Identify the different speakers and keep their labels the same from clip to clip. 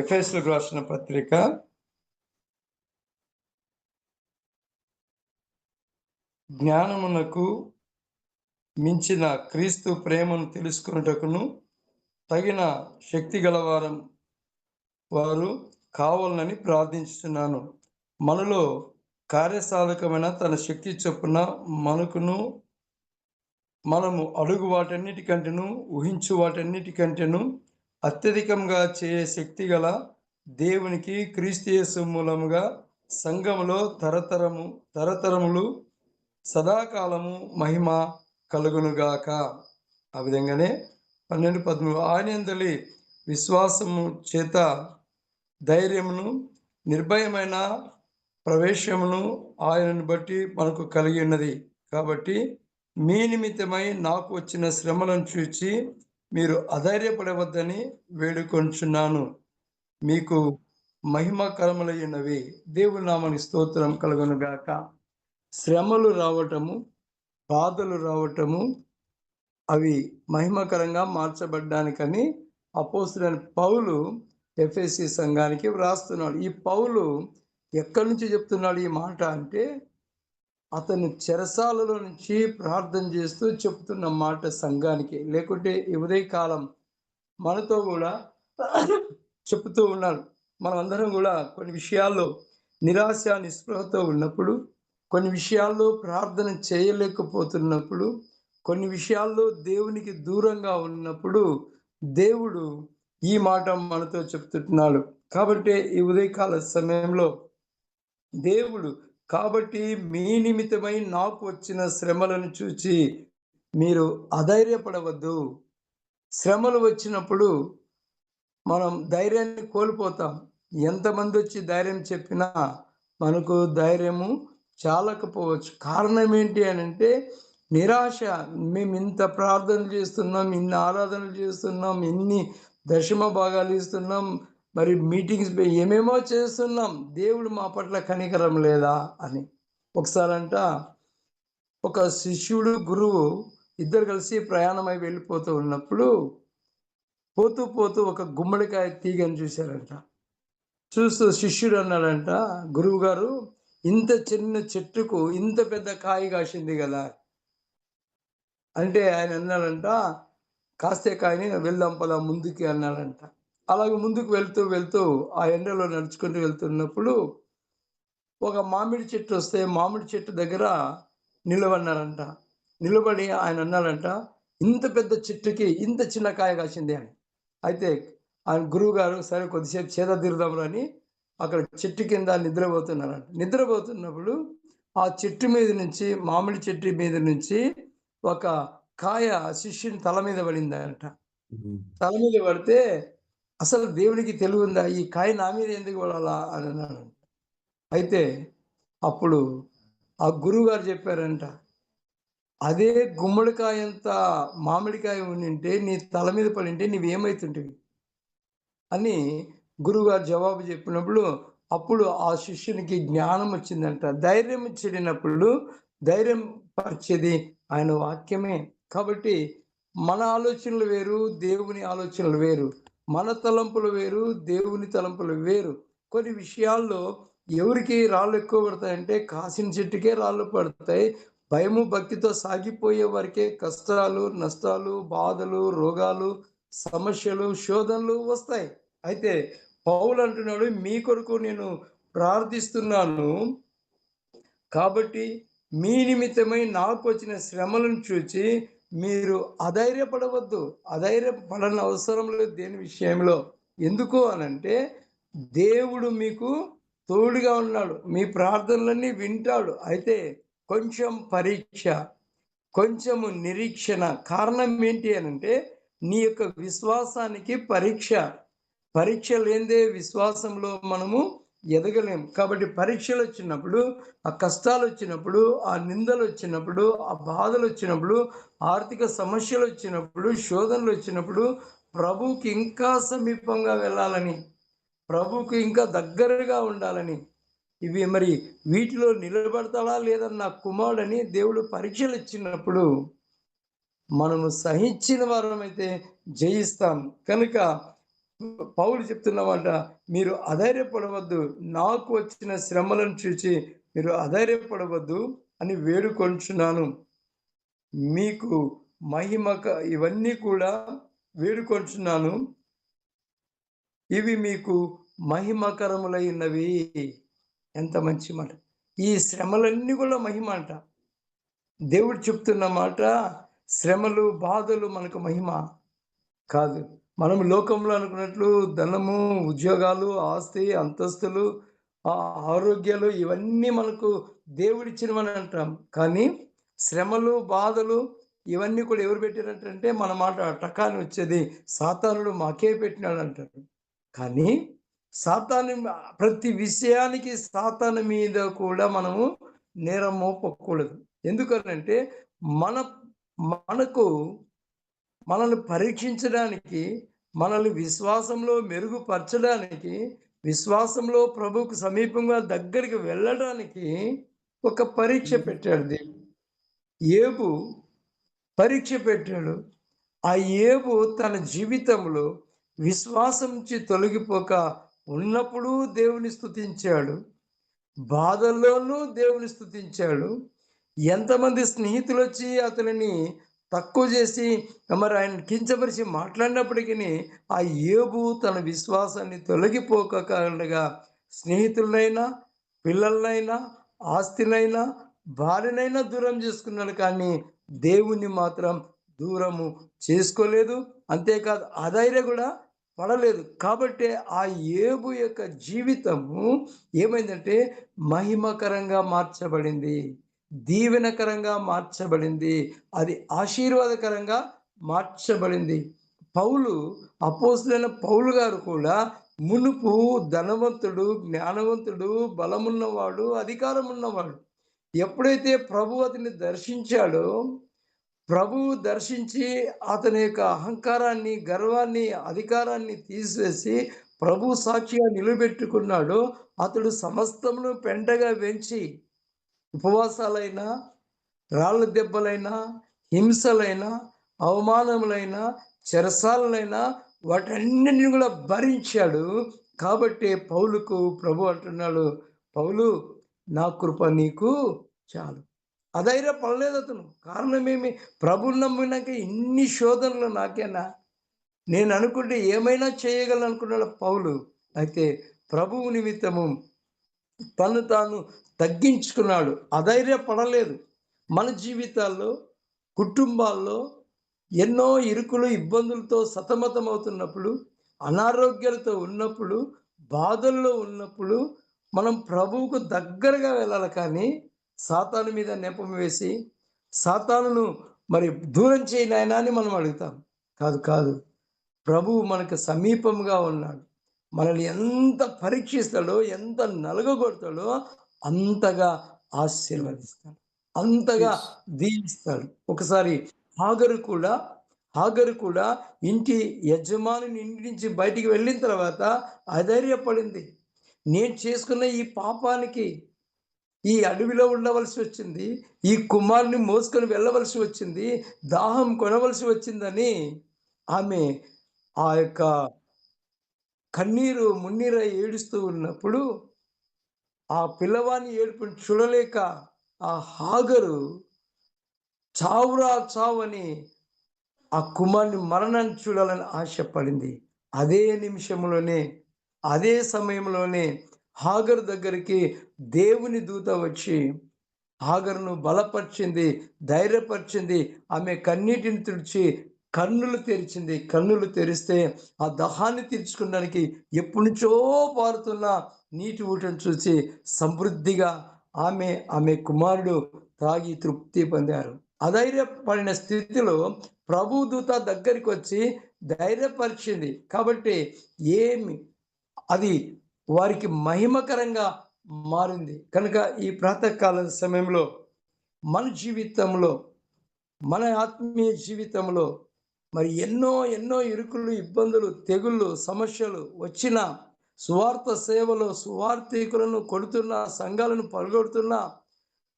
Speaker 1: ఎఫెసీయులకు రాసిన పత్రిక జ్ఞానమునకు మించిన క్రీస్తు ప్రేమను తెలుసుకొనుటకును తగిన శక్తి గలవారం వారు కావాలని ప్రార్థించుతున్నాను. మనలో కార్యసాధకమైన తన శక్తి చొప్పున మనము అడుగు వాటన్నిటికంటేను ఊహించు వాటన్నిటికంటేను అత్యధికంగా చేయే శక్తి గల దేవునికి క్రీస్తు యేసు మూలముగా సంఘములో తరతరములు సదాకాలము మహిమ కలుగునుగాక. ఆ విధంగానే 12-13 ఆయనందలి విశ్వాసము చేత ధైర్యమును నిర్భయమైన ప్రవేశమును ఆయనను బట్టి మనకు కలిగి ఉన్నది. కాబట్టి మీ నిమిత్తమై నాకు వచ్చిన శ్రమలను చూచి మీరు అధైర్యపడవద్దని వేడుకొంచున్నాను. మీకు మహిమకరములైనవి. దేవుని నామానికి స్తోత్రం కలుగునుగాక. శ్రమలు రావటము, బాధలు రావటము అవి మహిమకరంగా మార్చబడ్డానికని అపోస్తలుడైన పౌలు ఎఫెసీ సంఘానికి వ్రాస్తున్నాడు. ఈ పౌలు ఎక్కడి నుంచి చెప్తున్నాడు ఈ మాట అంటే, అతను చెరసాలలో నుంచి ప్రార్థన చేస్తూ చెప్తున్న మాట సంఘానికి. లేకుంటే ఈ ఉదయకాలం మనతో కూడా చెప్తూ ఉన్నాడు. మనమందరం కూడా కొన్ని విషయాల్లో నిరాశ నిస్పృహతో ఉన్నప్పుడు, కొన్ని విషయాల్లో ప్రార్థన చేయలేకపోతున్నప్పుడు, కొన్ని విషయాల్లో దేవునికి దూరంగా ఉన్నప్పుడు దేవుడు ఈ మాట మనతో చెప్తున్నాడు. కాబట్టి ఈ ఉదయకాల సమయంలో దేవుడు కాబట్టి మీ నిమిత్తమై నాకు వచ్చిన శ్రమలను చూచి మీరు అధైర్యపడవద్దు. శ్రమలు వచ్చినప్పుడు మనం ధైర్యాన్ని కోల్పోతాం. ఎంతమంది వచ్చి ధైర్యం చెప్పినా మనకు ధైర్యము చాలకపోవచ్చు. కారణం ఏంటి అని అంటే నిరాశ. మేము ఇంత ప్రార్థనలు చేస్తున్నాం, ఇన్ని ఆరాధనలు చేస్తున్నాం, ఇన్ని దశమ భాగాలు ఇస్తున్నాం, మరి మీటింగ్స్ ఏమేమో చేస్తున్నాం, దేవుడు మా పట్ల కనికరం లేదా అని. ఒకసారంట ఒక శిష్యుడు గురువు ఇద్దరు కలిసి ప్రయాణమై వెళ్ళిపోతూ ఉన్నప్పుడు పోతూ పోతూ ఒక గుమ్మడికాయ తీగని చూశారంట. చూస్తూ శిష్యుడు అన్నాడంట, గురువు గారు ఇంత చిన్న చెట్టుకు ఇంత పెద్ద కాయ కాసింది కదా అంటే ఆయన అన్నాడంట, కాస్తే కాయని వెళ్దాం పదా ముందుకి అన్నాడంట. అలాగే ముందుకు వెళ్తూ వెళ్తూ ఆ ఎండలో నడుచుకుంటూ వెళ్తున్నప్పుడు ఒక మామిడి చెట్టు వస్తే మామిడి చెట్టు దగ్గర నిలబడినారంట. నిలబడి ఆయన అన్నాడంట, ఇంత పెద్ద చెట్టుకి ఇంత చిన్న కాయ కాసింది అని. అయితే ఆయన గురువు గారు సరే కొద్దిసేపు చేద తీరుదాం అని అక్కడ చెట్టు కింద నిద్రపోతున్నారంట. నిద్రపోతున్నప్పుడు ఆ చెట్టు మీద నుంచి, మామిడి చెట్టు మీద నుంచి ఒక కాయ శిష్యుని తల మీద పడిందంట. తల మీద పడితే అసలు దేవునికి తెలివి ఉందా, ఈ కాయ నా మీద ఎందుకు పడాలా అని అన్నాడు. అయితే అప్పుడు ఆ గురువు గారు చెప్పారంట, అదే గుమ్మడికాయంత మామిడికాయ ఉండింటే నీ తల మీద పడింటే నీవేమైతుంటివి అని గురువుగారు జవాబు చెప్పినప్పుడు అప్పుడు ఆ శిష్యునికి జ్ఞానం వచ్చిందంట. ధైర్యం చెడినప్పుడు ధైర్యం పరిచేది ఆయన వాక్యమే. కాబట్టి మన ఆలోచనలు వేరు, దేవుని ఆలోచనలు వేరు. మన తలంపులు వేరు, దేవుని తలంపులు వేరు. కొన్ని విషయాల్లో ఎవరికి రాళ్ళు ఎక్కువ పడతాయంటే కాసిన చెట్టుకే రాళ్ళు పడతాయి. భయము భక్తితో సాగిపోయే వారికే కష్టాలు, నష్టాలు, బాధలు, రోగాలు, సమస్యలు, శోధనలు వస్తాయి. అయితే పౌలు అంటున్నాడు, మీ కొరకు నేను ప్రార్థిస్తున్నాను, కాబట్టి మీ నిమిత్తమై నాకు వచ్చిన శ్రమలను చూచి మీరు అధైర్యపడవద్దు. అధైర్యపడని అవసరం లేదు దేని విషయంలో. ఎందుకు అనంటే దేవుడు మీకు తోడుగా ఉన్నాడు, మీ ప్రార్థనలన్నీ వింటాడు. అయితే కొంచెం పరీక్ష, కొంచెము నిరీక్షణ. కారణం ఏంటి అనంటే నీ యొక్క విశ్వాసానికి పరీక్ష. పరీక్ష లేనిదే విశ్వాసంలో మనము ఎదగలేం. కాబట్టి పరీక్షలు వచ్చినప్పుడు, ఆ కష్టాలు వచ్చినప్పుడు, ఆ నిందలు వచ్చినప్పుడు, ఆ బాధలు వచ్చినప్పుడు, ఆర్థిక సమస్యలు వచ్చినప్పుడు, శోధనలు వచ్చినప్పుడు ప్రభువుకి ఇంకా సమీపంగా వెళ్ళాలని, ప్రభువుకి ఇంకా దగ్గరగా ఉండాలని, ఇవి మరి వీటిలో నిలబడతాడా లేదన్న కుమారుడని దేవుడు పరీక్షలు ఇచ్చినప్పుడు మనము సహించిన వారమైతే జయిస్తాం. కనుక పౌలు చెప్తున్నమాట, మీరు అధైర్యపడవద్దు. నాకు వచ్చిన శ్రమలను చూచి మీరు అధైర్యపడవద్దు అని వేడుకొనుచున్నాను. మీకు ఇవన్నీ కూడా వేడుకొనుచున్నాను. ఇవి మీకు మహిమకరములైనవి. ఎంత మంచి మాట. ఈ శ్రమలన్నీ కూడా మహిమ అంట. దేవుడు చెప్తున్న మాట, శ్రమలు, బాధలు మనకు మహిమ కాదు. మనం లోకంలో అనుకున్నట్లు ధనము, ఉద్యోగాలు, ఆస్తి, అంతస్తులు, ఆరోగ్యాలు ఇవన్నీ మనకు దేవుడిచ్చినవని అంటాం. కానీ శ్రమలు, బాధలు ఇవన్నీ కూడా ఎవరు పెట్టినట్టంటే మన మాట టకాని వచ్చేది సాతానుడు మాకే పెట్టినాడంటారు. కానీ సాతాను ప్రతి విషయానికి సాతాను మీద కూడా మనము నేరం మోపకూడదు. ఎందుకనంటే మన మనకు మనల్ని పరీక్షించడానికి, మనల్ని విశ్వాసంలో మెరుగుపరచడానికి, విశ్వాసంలో ప్రభువుకు సమీపంగా దగ్గరికి వెళ్ళడానికి ఒక పరీక్ష పెట్టాడు దేవుడు. యోబు పరీక్ష పెట్టాడు. ఆ యోబు తన జీవితంలో విశ్వాసం నుంచి తొలగిపోక ఉన్నప్పుడు దేవుని స్తుతించాడు. బాధల్లోనూ దేవుని స్తుతించాడు. ఎంతమంది స్నేహితులొచ్చి అతనిని తక్కువ చేసి మరి ఆయన్ని కించపరిచి మాట్లాడినప్పటికీ ఆ యోబు తన విశ్వాసాన్ని తొలగిపోకుండా స్నేహితులనైనా, పిల్లలనైనా, ఆస్తినైనా, భార్యనైనా దూరం చేసుకున్నాడు. కానీ దేవుణ్ణి మాత్రం దూరము చేసుకోలేదు. అంతేకాదు అధైర్యం కూడా పడలేదు. కాబట్టే ఆ యోబు యొక్క జీవితము ఏమైందంటే మహిమకరంగా మార్చబడింది. దీవెనకరంగా మార్చబడింది. అది ఆశీర్వాదకరంగా మార్చబడింది. పౌలు, అపోస్తలుడైన పౌలు గారు కూడా మునుపు ధనవంతుడు, జ్ఞానవంతుడు, బలమున్నవాడు, అధికారం ఉన్నవాడు. ఎప్పుడైతే ప్రభువు అతన్ని దర్శించాడో, ప్రభువు దర్శించి అతని యొక్క అహంకారాన్ని, గర్వాన్ని, అధికారాన్ని తీసివేసి ప్రభు సాక్షిగా నిలబెట్టుకున్నాడో, అతడు సమస్తమును పెంటగా వెంచి ఉపవాసాలైనా, రాళ్ళ దెబ్బలైనా, హింసలైనా, అవమానములైనా, చెరసాలలైనా వాటన్నిటిని కూడా భరించాడు. కాబట్టే పౌలుకు ప్రభు అంటున్నాడు, పౌలు నా కృప నీకు చాలు. అధైర్యపడలేదు అతను. కారణమేమి? ప్రభువుని నమ్మినాక ఇన్ని శోధనలు నాకేనా? నేను అనుకుంటే ఏమైనా చేయగలను అనుకున్నాడు పౌలు. అయితే ప్రభువు నిమిత్తము తను తాను తగ్గించుకున్నాడు. అధైర్యపడలేదు. మన జీవితాల్లో, కుటుంబాల్లో ఎన్నో ఇరుకులు, ఇబ్బందులతో సతమతమవుతున్నప్పుడు, అనారోగ్యాలతో ఉన్నప్పుడు, బాధల్లో ఉన్నప్పుడు మనం ప్రభువుకు దగ్గరగా వెళ్ళాలి. కానీ సాతాను మీద నెపం వేసి, సాతానును మరి దూరం చేయి నాయనా అని మనం అడుగుతాం. కాదు, కాదు. ప్రభువు మనకు సమీపంగా ఉన్నాడు. మనల్ని ఎంత పరీక్షిస్తాడో, ఎంత నలగగొడతాడో అంతగా ఆశీర్వదిస్తాడు. అంతగా
Speaker 2: యెస్.
Speaker 1: దీవిస్తాడు. ఒకసారి హాగరు కూడా ఇంటి యజమానుని ఇంటి నుంచి బయటికి వెళ్ళిన తర్వాత అధైర్యపడింది. నేను చేసుకున్న ఈ పాపానికి ఈ అడవిలో ఉండవలసి వచ్చింది. ఈ కుమారుని మోసుకొని వెళ్ళవలసి వచ్చింది. దాహం కొనవలసి వచ్చిందని ఆమె ఆ యొక్క కన్నీరు మున్నీరై ఏడుస్తూ ఉన్నప్పుడు, ఆ పిల్లవాని ఏడుపుని చూడలేక ఆ హాగరు చావురా చావని ఆ కుమారుని మరణాన్ని చూడాలని ఆశపడింది. అదే నిమిషంలోనే, అదే సమయంలోనే హాగరు దగ్గరికి దేవుని దూత వచ్చి హాగరును బలపరిచింది, ధైర్యపరిచింది. ఆమె కన్నీటిని తుడిచి కన్నులు తెరిచింది. కన్నులు తెరిస్తే ఆ దాహాన్ని తీర్చుకోవడానికి ఎప్పటినుంచో పారుతున్న నీటి ఊటను చూసి సమృద్ధిగా ఆమె కుమారుడు తాగి తృప్తి పొందారు. అధైర్యపడిన స్థితిలో ప్రభు దూత దగ్గరికి వచ్చి ధైర్యపరిచింది. కాబట్టి ఏమి అది వారికి మహిమకరంగా మారింది. కనుక ఈ ప్రాతకాల సమయంలో మన జీవితంలో, మన ఆత్మీయ జీవితంలో మరి ఎన్నో ఎన్నో ఇరుకులు, ఇబ్బందులు, తెగుళ్ళు, సమస్యలు వచ్చినా, సువార్త సేవలో సువార్థికులను కొడుతున్నా, సంఘాలను పడగొడుతున్నా,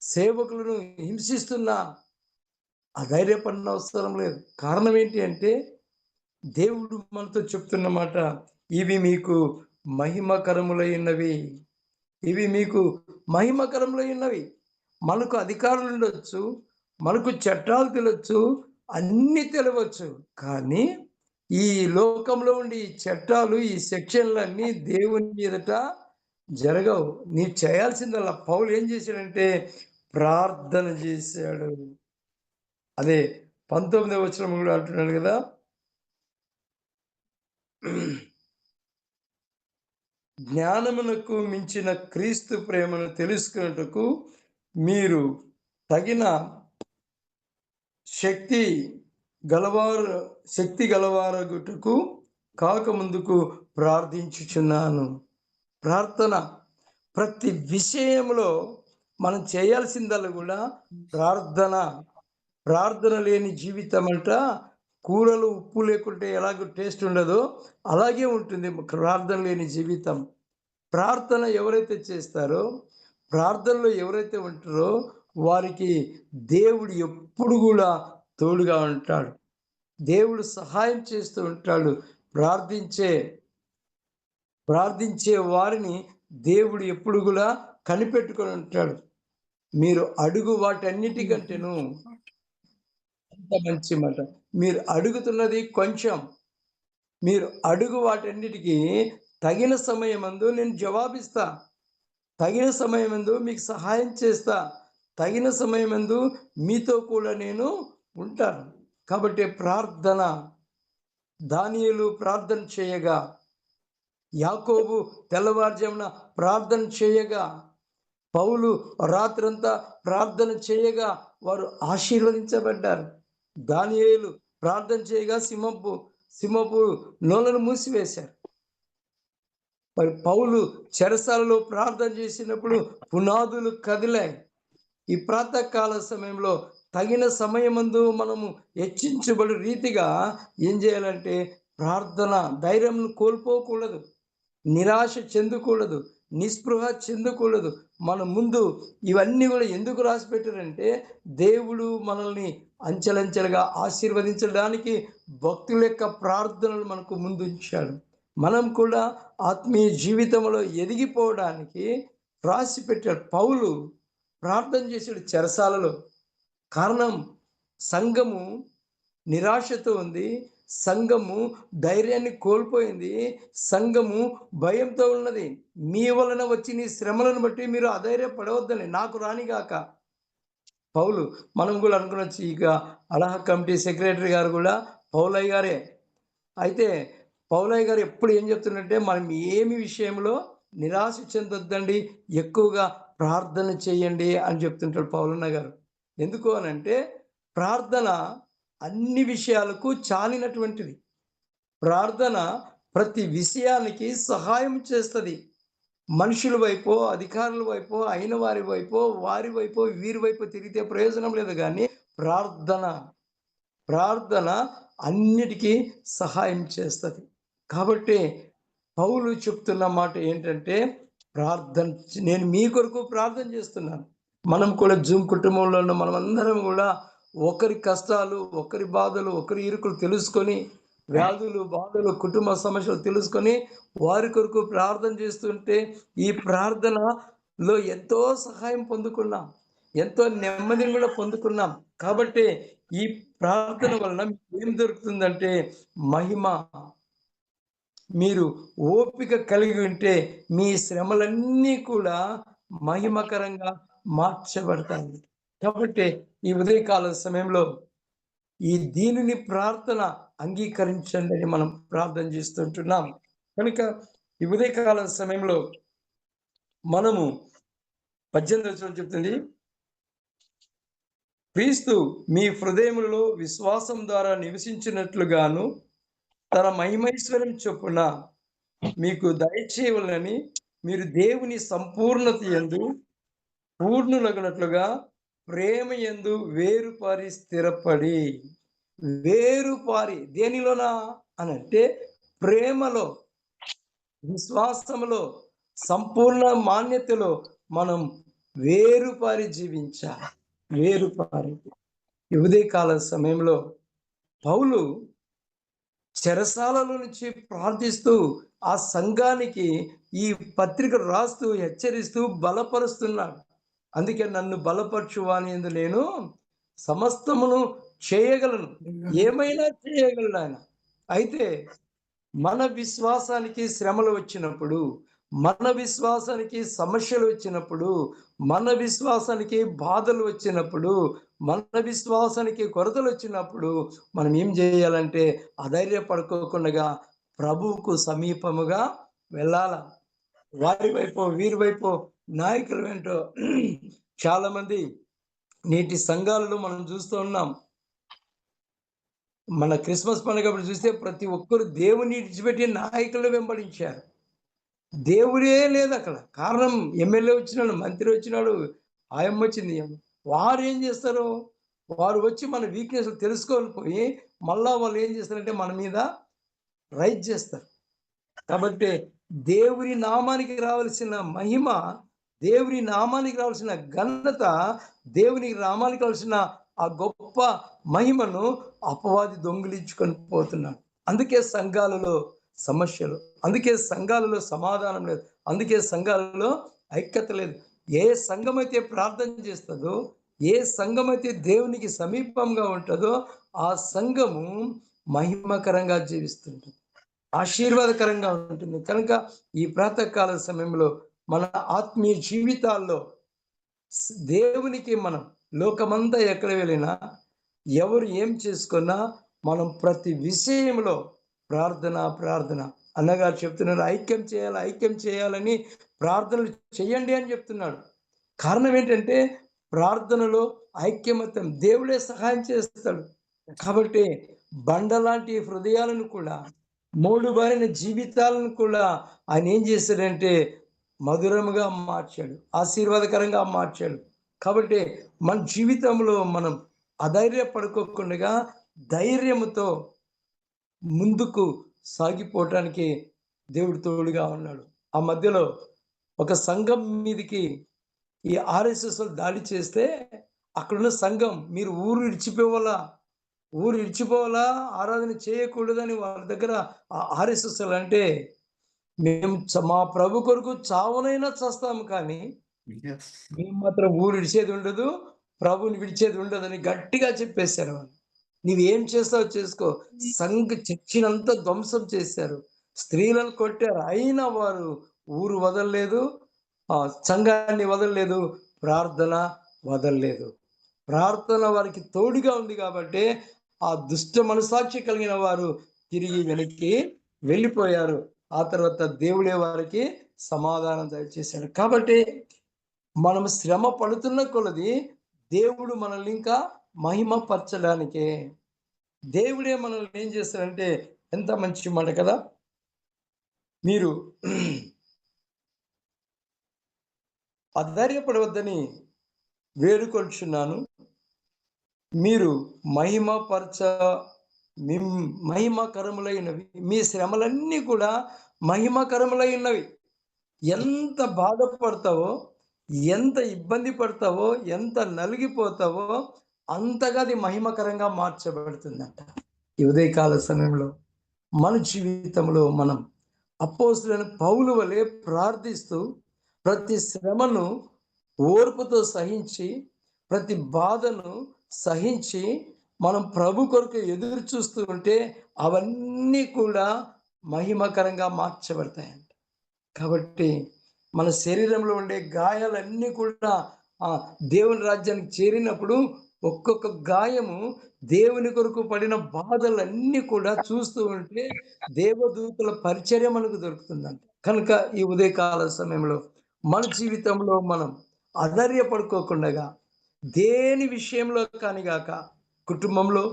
Speaker 1: సేవకులను హింసిస్తున్నా అధైర్యపడిన అవసరం లేదు. కారణం ఏంటి అంటే దేవుడు మనతో చెప్తున్న మాట, ఇవి మీకు మహిమకరములైనవి. ఇవి మీకు మహిమకరములైనవి. మనకు అధికారులు ఉండొచ్చు, మనకు చట్టాలు తెలవచ్చు, అన్నీ తెలవచ్చు. కానీ ఈ లోకంలో ఉండి ఈ చట్టాలు, ఈ సెక్షన్‌లన్నీ దేవుని ఎదుట జరగవు. నీవు చేయాల్సిందల్లా పౌలు ఏం చేశాడంటే ప్రార్థన చేశాడు. అదే 19వ వచనం కూడా అంటున్నాడు కదా! జ్ఞానమునకు మించిన క్రీస్తు ప్రేమను తెలుసుకొనుటకు మీరు తగిన శక్తి గలవారగుటకు కాకముందుకు ప్రార్థించుచున్నాను. ప్రార్థన ప్రతి విషయంలో మనం చేయాల్సిందల్లా కూడా ప్రార్థన. ప్రార్థన లేని జీవితం అంట కూరలు ఉప్పు లేకుంటే ఎలాగో టేస్ట్ ఉండదో అలాగే ఉంటుంది ప్రార్థన లేని జీవితం. ప్రార్థన ఎవరైతే చేస్తారో, ప్రార్థనలో ఎవరైతే ఉంటారో వారికి దేవుడు ఎప్పుడు కూడా తోడుగా ఉంటాడు. దేవుడు సహాయం చేస్తూ ఉంటాడు. ప్రార్థించే వారిని దేవుడు ఎప్పుడు కూడా కనిపెట్టుకొని ఉంటాడు. మీరు అడుగు వాటన్నిటికంటేను అంత మంచి మాట. మీరు అడుగుతున్నది కొంచెం. మీరు అడుగు వాటన్నిటికి తగిన సమయమందు నేను జవాబిస్తా. తగిన సమయమందు మీకు సహాయం చేస్తా. తగిన సమయమందు మీతో కూడా నేను ఉంటాను. కాబట్టి ప్రార్థన. దానియేలు ప్రార్థన చేయగా, యాకోబు తెల్లవారుజామున ప్రార్థన చేయగా, పౌలు రాత్రంతా ప్రార్థన చేయగా వారు ఆశీర్వదించబడ్డారు. దానియేలు ప్రార్థన చేయగా సింహపు నోలను మూసివేశారు. మరి పౌలు చెరసాలలో ప్రార్థన చేసినప్పుడు పునాదులు కదిలాయి. ఈ ప్రాతకాల సమయంలో తగిన సమయమందు మనము హెచ్చించబడి రీతిగా ఏం చేయాలంటే ప్రార్థన ధైర్యం కోల్పోకూడదు, నిరాశ చెందకూడదు, నిస్పృహ చెందకూడదు. మన ముందు ఇవన్నీ కూడా ఎందుకు రాసి పెట్టారంటే దేవుడు మనల్ని అంచెలంచెలుగా ఆశీర్వదించడానికి భక్తుల యొక్క ప్రార్థనలు మనకు ముందు ఉంచాడు. మనం కూడా ఆత్మీయ జీవితంలో ఎదిగిపోవడానికి రాసి పెట్టాడు. పౌలు ప్రార్థన చేశాడు చెరసాలలో. కారణం సంఘము నిరాశతో ఉంది, సంఘము ధైర్యాన్ని కోల్పోయింది, సంఘము భయంతో ఉన్నది. మీ వలన వచ్చిన ఈ శ్రమలను బట్టి మీరు అధైర్యపడవద్దని నాకు రానిగాక. పౌలు మనం కూడా అనుకునొచ్చు, ఇక అలహ కమిటీ సెక్రటరీ గారు కూడా పౌలయ్య గారే. అయితే పౌలయ్య గారు ఎప్పుడు ఏం చెప్తున్నట్టే మనం ఏమి విషయంలో నిరాశ చెందొద్దండి, ఎక్కువగా ప్రార్థన చేయండి అని చెప్తుంటాడు పౌలన్న గారు. ఎందుకు అనంటే ప్రార్థన అన్ని విషయాలకు చాలినటువంటిది. ప్రార్థన ప్రతి విషయానికి సహాయం చేస్తుంది. మనుషుల వైపో, అధికారుల వైపో, అయిన వారి వైపో, వీరి వైపు తిరిగితే ప్రయోజనం లేదు. కానీ ప్రార్థన అన్నిటికీ సహాయం చేస్తుంది. కాబట్టి పౌలు చెప్తున్న మాట ఏంటంటే నేను మీ కొరకు ప్రార్థన చేస్తున్నాను. మనం కూడా జూమ్ కుటుంబంలో ఉన్న మనమందరం కూడా ఒకరి కష్టాలు, ఒకరి బాధలు, ఒకరి ఇరుకులు తెలుసుకొని, వ్యాధులు, బాధలు, కుటుంబ సమస్యలు తెలుసుకొని వారి కొరకు ప్రార్థన చేస్తుంటే ఈ ప్రార్థనలో ఎంతో సహాయం పొందుకున్నాం, ఎంతో నెమ్మదిని కూడా పొందుకున్నాం. కాబట్టి ఈ ప్రార్థన వలన ఏం దొరుకుతుందంటే మహిమ. మీరు ఓపిక కలిగి ఉంటే మీ శ్రమలన్నీ కూడా మహిమకరంగా మార్చబడతాయి. కాబట్టి ఈ ఉదయకాల సమయంలో ఈ దీనిని ప్రార్థన అంగీకరించండి అని మనం ప్రార్థన చేస్తుంటున్నాం. కనుక ఈ ఉదయకాల సమయంలో మనము 18వ వచనం చెప్తుంది, క్రీస్తు మీ హృదయములలో విశ్వాసం ద్వారా నివసించినట్లుగాను తన మహిమైశ్వర్యం చొప్పున మీకు దయచేయవలనని మీరు దేవుని సంపూర్ణత యందు పూర్ణులగునట్లుగా ప్రేమ యందు వేరుపారి స్థిరపడి. వేరుపారి దేనిలోనా అనంటే ప్రేమలో, విశ్వాసములో, సంపూర్ణ మాన్యతలో మనం వేరుపారి జీవించాలి. వేరుపారి. ఈ ఉదయకాల సమయంలో పౌలు చెరసాలలో నుంచి ప్రార్థిస్తూ ఆ సంఘానికి ఈ పత్రిక రాస్తూ హెచ్చరిస్తూ బలపరుస్తున్నాడు. అందుకే నన్ను బలపరచు వానియందు నేను సమస్తమును చేయగలను, ఏమైనా చేయగలను ఆయన. అయితే మన విశ్వాసానికి శ్రమలు వచ్చినప్పుడు, మన విశ్వాసానికి సమస్యలు వచ్చినప్పుడు, మన విశ్వాసానికి బాధలు వచ్చినప్పుడు, మన విశ్వాసానికి కొరతలు వచ్చినప్పుడు మనం ఏం చేయాలంటే అధైర్యపడుకోకుండా ప్రభువుకు సమీపముగా వెళ్ళాల. వారి వైపు వీరి వైపు నాయకులు ఏంటో చాలా మంది నేటి సంఘాలలో మనం చూస్తూ ఉన్నాం. మన క్రిస్మస్ పండుగప్పుడు చూస్తే ప్రతి ఒక్కరు దేవుని విడిచిపెట్టి నాయకులు వెంబడించారు. దేవుడే లేదు అక్కడ. కారణం ఎమ్మెల్యే వచ్చినాడు, మంత్రి వచ్చినాడు, ఆయమ్మ వచ్చింది. వారు ఏం చేస్తారు? వారు వచ్చి మన వీక్‌నెస్ తెలుసుకొని పోయి మళ్ళా వాళ్ళు ఏం చేస్తారంటే మన మీద రైజ్ చేస్తారు. కాబట్టి దేవుని నామానికి రావాల్సిన మహిమ, దేవుని నామానికి రావాల్సిన ఘనత, దేవుని నామానికి రావాల్సిన ఆ గొప్ప మహిమను అపవాది దొంగిలించుకొని పోతున్నాడు. అందుకే సంఘాలలో సమస్యలు, అందుకే సంఘాలలో సమాధానం లేదు, అందుకే సంఘాలలో ఐక్యత లేదు. ఏ సంఘమైతే ప్రార్థన చేస్తుందో, ఏ సంఘమైతే దేవునికి సమీపంగా ఉంటుందో ఆ సంఘము మహిమకరంగా జీవిస్తుంటుంది, ఆశీర్వాదకరంగా ఉంటుంది. కనుక ఈ ప్రాతకాల సమయంలో మన ఆత్మీయ జీవితాల్లో దేవునికి మనం లోకమంతా ఎక్కడ వెళ్ళినా, ఎవరు ఏం చేసుకున్నా మనం ప్రతి విషయంలో ప్రార్థన అన్నగారు చెప్తున్నారు. ఐక్యం చేయాలని ప్రార్థనలు చేయండి అని చెప్తున్నాడు. కారణం ఏంటంటే ప్రార్థనలో ఐక్యమత్యం దేవుడే సహాయం చేస్తాడు. కాబట్టి బండలాంటి హృదయాలను కూడా, మోడుబారిన జీవితాలను కూడా ఆయన ఏం చేశాడంటే మధురముగా మార్చాడు, ఆశీర్వాదకరంగా మార్చాడు. కాబట్టి మన జీవితంలో మనం అధైర్యపడుకోకుండా ధైర్యముతో ముందుకు సాగిపోవటానికి దేవుడు తోడుగా ఉన్నాడు. ఆ మధ్యలో ఒక సంఘం మీదకి ఈ ఆర్ఎస్ఎస్ దాడి చేస్తే అక్కడున్న సంఘం మీరు ఊరు ఇడిచిపోవాలా, ఆరాధన చేయకూడదని వాళ్ళ దగ్గర ఆర్ఎస్ఎస్ అంటే మేము మా ప్రభు కొరకు చావునైనా చస్తాము, కానీ మేము మాత్రం ఊరు విడిచేది ఉండదు, ప్రభుని విడిచేది ఉండదని గట్టిగా చెప్పేశారు వాళ్ళు. నీవేం చేస్తావో చేసుకో. చర్చినంతా ధ్వంసం చేశారు, స్త్రీలను కొట్టారు, అయినా వారు ఊరు వదలలేదు, సంఘాన్ని వదలలేదు, ప్రార్థన వదలలేదు. ప్రార్థన వారికి తోడుగా ఉంది కాబట్టి ఆ దుష్ట మనసాక్షి కలిగిన వారు తిరిగి వెనక్కి వెళ్ళిపోయారు. ఆ తర్వాత దేవుడే వారికి సమాధానం దయచేశాడు. కాబట్టి మనం శ్రమ పడుతున్న కొలది దేవుడు మనల్ని ఇంకా మహిమపరచడానికే. దేవుడే మనల్ని ఏం చేస్తాడంటే, ఎంత మంచి మాట కదా, మీరు అధైర్యపడవద్దని వేడుకొంచున్నాను, మీరు మహిమకరములైనవి, మీ శ్రమలన్నీ కూడా మహిమకరములై ఉన్నవి. ఎంత బాధపడతావో, ఎంత ఇబ్బంది పడతావో, ఎంత నలిగిపోతావో అంతగా అది మహిమకరంగా మార్చబడుతుందంట. ఈ ఉదయకాల సమయంలో మన జీవితంలో మనం అపోస్తులైన పౌలు వలె ప్రార్థిస్తూ ప్రతి శ్రమను ఓర్పుతో సహించి, ప్రతి బాధను సహించి మనం ప్రభు కొరకు ఎదురు చూస్తూ ఉంటే అవన్నీ కూడా మహిమకరంగా మార్చబడతాయంట. కాబట్టి మన శరీరంలో ఉండే గాయాలన్నీ కూడా దేవుని రాజ్యానికి చేరినప్పుడు ఒక్కొక్క గాయము దేవుని కొరకు పడిన బాధలన్నీ కూడా చూస్తూ ఉంటే దేవదూతల పరిచర్య మనకు దొరుకుతుందంట. కనుక ఈ ఉదయకాల సమయంలో మన జీవితంలో మనం అధైర్యపడుకోకుండా దేని విషయంలో కానిగాక, కుటుంబంలో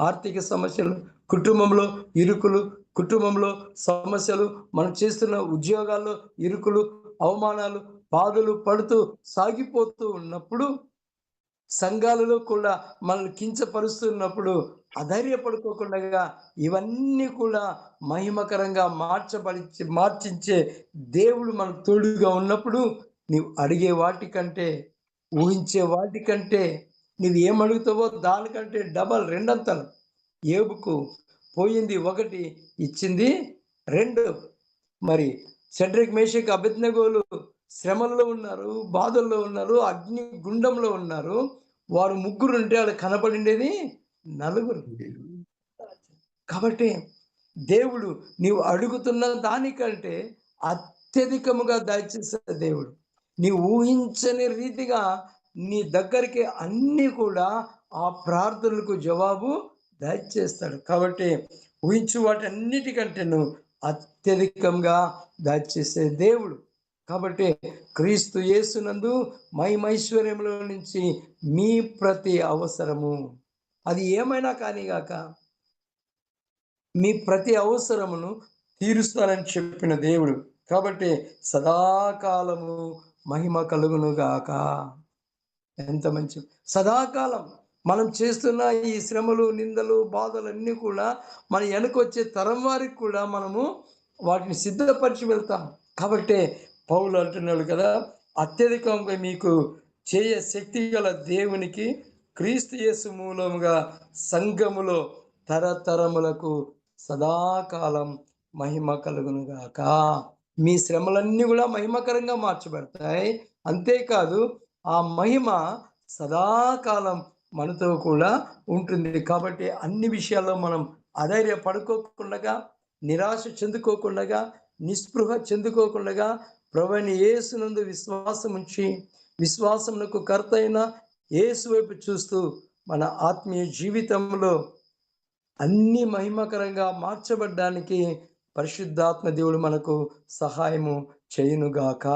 Speaker 1: ఆర్థిక సమస్యలు, కుటుంబంలో ఇరుకులు, కుటుంబంలో సమస్యలు, మనం చేస్తున్న ఉద్యోగాల్లో ఇరుకులు, అవమానాలు, బాధలు పడుతూ సాగిపోతూ ఉన్నప్పుడు, సంఘాలలో కూడా మనల్ని కించపరుస్తున్నప్పుడు అధైర్యపడుకోకుండా ఇవన్నీ కూడా మహిమకరంగా మార్చించే దేవుడు మనకు తోడుగా ఉన్నప్పుడు, నీవు అడిగే వాటికంటే, ఊహించే వాటికంటే, నీవు ఏమడుగుతావో దానికంటే డబల్ రెండంతలు. యోబుకు పోయింది ఒకటి, ఇచ్చింది రెండు. మరి షడ్రక్, మేషక్, అబేద్నెగోలు శ్రమల్లో ఉన్నారు, బాధల్లో ఉన్నారు, అగ్ని గుండంలో ఉన్నారు. వారు ముగ్గురు ఉంటే వాళ్ళకి కనపడిండేది నలుగురు. కాబట్టి దేవుడు నీవు అడుగుతున్న దానికంటే అత్యధికముగా దయచేసే దేవుడు. నీవు ఊహించని రీతిగా నీ దగ్గరికి అన్నీ కూడా ఆ ప్రార్థనలకు జవాబు దయచేస్తాడు. కాబట్టి ఊహించు వాటన్నిటికంటేను అత్యధికంగా దయచేసే దేవుడు. కాబట్టి క్రీస్తు యేసునందు మహిమైశ్వర్యములో నుంచి మీ ప్రతి అవసరము, అది ఏమైనా కానీగాక, మీ ప్రతి అవసరమును తీరుస్తానని చెప్పిన దేవుడు. కాబట్టి సదాకాలము మహిమ కలుగును గాక. ఎంత మంచి సదాకాలం మనం చేస్తున్న ఈ శ్రమలు, నిందలు, బాధలన్నీ కూడా మన వెనకొచ్చే తరం వారికి కూడా మనము వాటిని సిద్ధపరిచి వెళ్తాం. కాబట్టి పౌలు అంటున్నాడు కదా, అత్యధికంగా మీకు చేయ శక్తి గల దేవునికి క్రీస్తు యేసు మూలముగా సంఘములో తరతరములకు సదాకాలం మహిమ కలుగును గాక. మీ శ్రమలన్నీ కూడా మహిమకరంగా మార్చబడతాయి. అంతేకాదు ఆ మహిమ సదాకాలం మనతో కూడా ఉంటుంది. కాబట్టి అన్ని విషయాల్లో మనం అధైర్యపడుకోకుండగా, నిరాశ చెందుకోకుండగా, నిస్పృహ చెందుకోకుండగా ప్రభువైన యేసునందు విశ్వాసం ఉంచి, విశ్వాసమునకు కర్త అయిన యేసు వైపు చూస్తూ మన ఆత్మీయ జీవితంలో అన్ని మహిమకరంగా మార్చబడ్డానికి పరిశుద్ధాత్మ దేవుడు మనకు సహాయము చేయునుగాక.